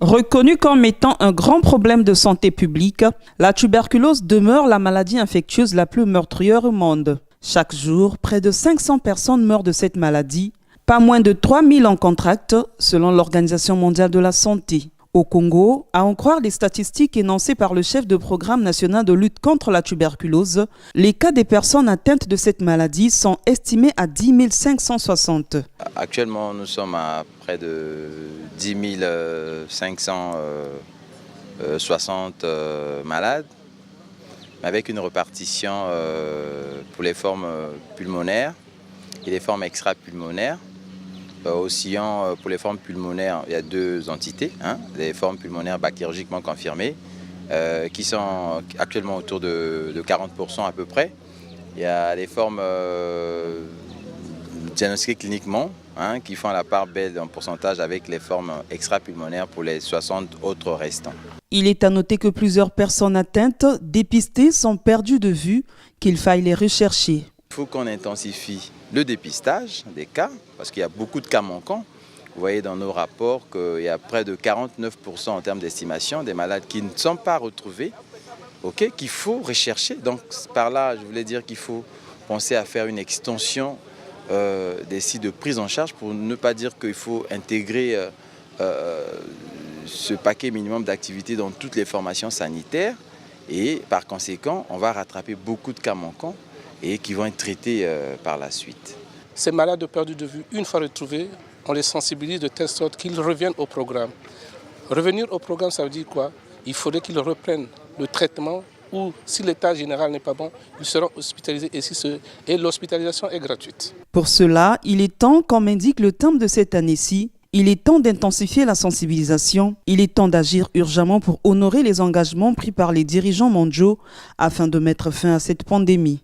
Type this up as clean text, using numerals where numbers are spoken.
Reconnue comme étant un grand problème de santé publique, la tuberculose demeure la maladie infectieuse la plus meurtrière au monde. Chaque jour, près de 500 personnes meurent de cette maladie. Pas moins de 3000 en contractent, selon l'Organisation mondiale de la santé. Au Congo, à en croire les statistiques énoncées par le chef de programme national de lutte contre la tuberculose, les cas des personnes atteintes de cette maladie sont estimés à 10 560. Actuellement, nous sommes à près de 10 560 malades, avec une répartition pour les formes pulmonaires et les formes extra-pulmonaires. Oscillant pour les formes pulmonaires, il y a deux entités, les formes pulmonaires bactériologiquement confirmées, qui sont actuellement autour de 40% à peu près. Il y a les formes diagnostiquées cliniquement, qui font la part belle en pourcentage avec les formes extra-pulmonaires pour les 60 autres restants. Il est à noter que plusieurs personnes atteintes, dépistées, sont perdues de vue, qu'il faille les rechercher. Il faut qu'on intensifie le dépistage des cas, parce qu'il y a beaucoup de cas manquants. Vous voyez dans nos rapports qu'il y a près de 49% en termes d'estimation des malades qui ne sont pas retrouvés, qu'il faut rechercher. Donc par là, je voulais dire qu'il faut penser à faire une extension des sites de prise en charge, pour ne pas dire qu'il faut intégrer ce paquet minimum d'activités dans toutes les formations sanitaires. Et par conséquent, on va rattraper beaucoup de cas manquants et qui vont être traités par la suite. Ces malades perdus de vue, une fois retrouvés, on les sensibilise de telle sorte qu'ils reviennent au programme. Revenir au programme, ça veut dire quoi? Il faudrait qu'ils reprennent le traitement, ou si l'état général n'est pas bon, ils seront hospitalisés et l'hospitalisation est gratuite. Pour cela, il est temps, comme indique le thème de cette année-ci, il est temps d'intensifier la sensibilisation. Il est temps d'agir urgemment pour honorer les engagements pris par les dirigeants mondiaux afin de mettre fin à cette pandémie.